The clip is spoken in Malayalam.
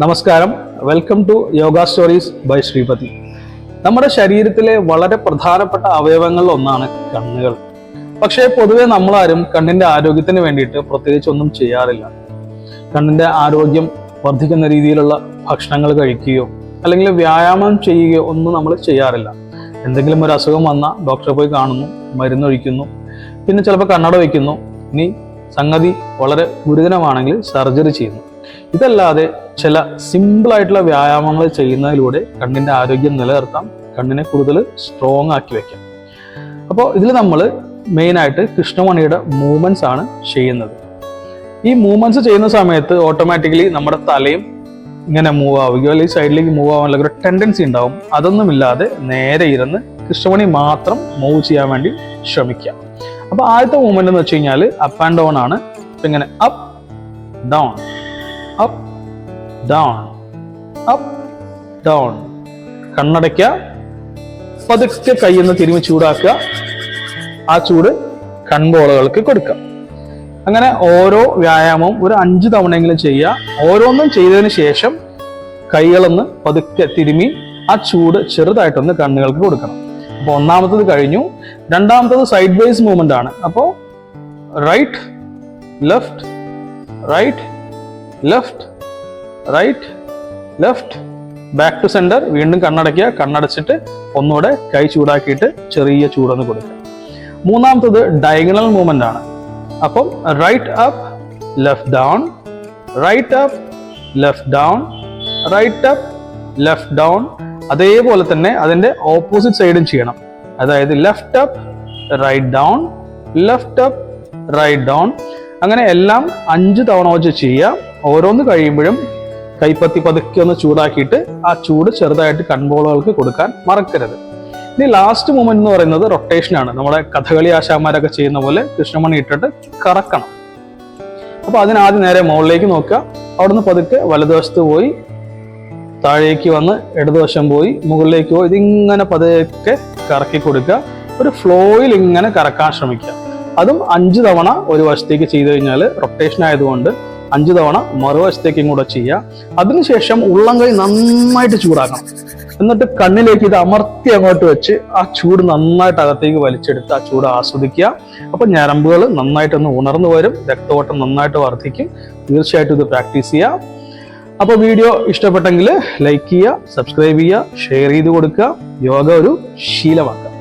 നമസ്കാരം, welcome to yoga stories by Sripathi. നമ്മുടെ ശരീരത്തിലെ വളരെ പ്രധാനപ്പെട്ട അവയവങ്ങളിൽ ഒന്നാണ് കണ്ണുകൾ. പക്ഷേ പൊതുവെ നമ്മളാരും കണ്ണിന്റെ ആരോഗ്യത്തിന് വേണ്ടിയിട്ട് പ്രത്യേകിച്ച് ഒന്നും ചെയ്യാറില്ല. കണ്ണിന്റെ ആരോഗ്യം വർദ്ധിക്കുന്ന രീതിയിലുള്ള ഭക്ഷണങ്ങൾ കഴിക്കുകയോ അല്ലെങ്കിൽ വ്യായാമം ചെയ്യുകയോ ഒന്നും നമ്മൾ ചെയ്യാറില്ല. എന്തെങ്കിലും ഒരു അസുഖം വന്നാൽ ഡോക്ടറെ പോയി കാണുന്നു, മരുന്നൊഴിക്കുന്നു, പിന്നെ ചിലപ്പോൾ കണ്ണട വയ്ക്കുന്നു. ഇനി സംഗതി വളരെ ഗുരുതരമാണെങ്കിൽ സർജറി ചെയ്യുന്നു. ഇതല്ലാതെ ചില സിമ്പിളായിട്ടുള്ള വ്യായാമങ്ങൾ ചെയ്യുന്നതിലൂടെ കണ്ണിന്റെ ആരോഗ്യം നിലനിർത്താം, കണ്ണിനെ കൂടുതൽ സ്ട്രോങ് ആക്കി വെക്കാം. അപ്പോൾ ഇതിൽ നമ്മൾ മെയിനായിട്ട് കൃഷ്ണമണിയുടെ മൂവ്മെന്റ്സ് ആണ് ചെയ്യുന്നത്. ഈ മൂവ്മെന്റ്സ് ചെയ്യുന്ന സമയത്ത് ഓട്ടോമാറ്റിക്കലി നമ്മുടെ തലയും ഇങ്ങനെ മൂവ് ആവുകയോ അല്ലെങ്കിൽ സൈഡിലേക്ക് മൂവ് ആവാനുള്ള ഒരു ടെൻഡൻസി ഉണ്ടാവും. അതൊന്നുമില്ലാതെ നേരെ ഇരുന്ന് കൃഷ്ണമണി മാത്രം മൂവ് ചെയ്യാൻ വേണ്ടി ശ്രമിക്കാം. അപ്പോൾ ആദ്യത്തെ മൂവ്മെന്റ് എന്ന് വെച്ച് കഴിഞ്ഞാൽ അപ്പ് ആൻഡ് ഡൗൺ ആണ്. ഇങ്ങനെ up down, up down, up down. കണ്ണടയ്ക്കുക, പതുക്കെ കൈയ്യൊന്ന് തിരുമ്മി ചൂടാക്കുക. ആ ചൂട് കൺപോളകൾക്ക് കൊടുക്കുക. അങ്ങനെ ഓരോ വ്യായാമവും ഒരു 5 തവണയെങ്കിലും ചെയ്യുക. ഓരോന്നും ചെയ്തതിന് ശേഷം കൈകളൊന്ന് പതുക്കെ തിരുമ്മി ആ ചൂട് ചെറുതായിട്ടൊന്ന് കണ്ണുകൾക്ക് കൊടുക്കണം. അപ്പോൾ ഒന്നാമത്തത് കഴിഞ്ഞു. രണ്ടാമത്തത് സൈഡ് വൈസ് മൂവ്മെന്റ് ആണ്. അപ്പോൾ right left, right left, right left, back to centre. വീണ്ടും കണ്ണടയ്ക്കുക. കണ്ണടച്ചിട്ട് ഒന്നുകൂടെ കൈ ചൂടാക്കിയിട്ട് ചെറിയ ചൂടൊന്ന് കൊടുക്കുക. മൂന്നാമത്തത് ഡയഗണൽ മൂവ്മെന്റ് ആണ്. അപ്പം right up, left down, right up, left down, right up, left down. അതേപോലെ തന്നെ അതിന്റെ ഓപ്പോസിറ്റ് സൈഡും ചെയ്യണം. അതായത് left up, right down, left up, right down. അങ്ങനെ എല്ലാം 5 തവണ വെച്ച് ചെയ്യുക. ഓരോന്ന് കഴിയുമ്പോഴും കൈപ്പത്തി പതുക്കെ ഒന്ന് ചൂടാക്കിയിട്ട് ആ ചൂട് ചെറുതായിട്ട് കൺപോളകൾക്ക് കൊടുക്കാൻ മറക്കരുത്. ഇനി ലാസ്റ്റ് മൂവ്മെന്റ് എന്ന് പറയുന്നത് റൊട്ടേഷൻ ആണ്. നമ്മുടെ കഥകളി ആശാന്മാരൊക്കെ ചെയ്യുന്ന പോലെ കൃഷ്ണമണി ഇട്ടിട്ട് കറക്കണം. അപ്പൊ അതിനാദ്യം നേരെ മുകളിലേക്ക് നോക്കുക. അവിടുന്ന് പതുക്കെ വലതുവശത്ത് പോയി, താഴേക്ക് വന്ന് ഇടതുവശം പോയി, മുകളിലേക്ക് പോയി, ഇതിങ്ങനെ പതുക്കെ കറക്കി കൊടുക്കുക. ഒരു ഫ്ലോയിൽ ഇങ്ങനെ കറക്കാൻ ശ്രമിക്കുക. അതും 5 തവണ ഒരു വശത്തേക്ക് ചെയ്തു കഴിഞ്ഞാൽ റൊട്ടേഷൻ ആയതുകൊണ്ട് 5 തവണ മറുവശത്തേക്കും കൂടെ ചെയ്യുക. അതിനുശേഷം ഉള്ളം കൈ നന്നായിട്ട് ചൂടാക്കണം. എന്നിട്ട് കണ്ണിലേക്ക് ഇത് അമർത്തി അങ്ങോട്ട് വെച്ച് ആ ചൂട് നന്നായിട്ട് അകത്തേക്ക് വലിച്ചെടുത്ത് ആ ചൂട് ആസ്വദിക്കുക. അപ്പൊ ഞരമ്പുകൾ നന്നായിട്ടൊന്ന് ഉണർന്നു വരും, രക്തഓട്ടം നന്നായിട്ട് വർദ്ധിക്കും. തീർച്ചയായിട്ടും ഇത് പ്രാക്ടീസ് ചെയ്യുക. അപ്പൊ വീഡിയോ ഇഷ്ടപ്പെട്ടെങ്കിൽ ലൈക്ക് ചെയ്യുക, സബ്സ്ക്രൈബ് ചെയ്യുക, ഷെയർ ചെയ്ത് കൊടുക്കുക. യോഗ ഒരു ശീലമാക്കുക.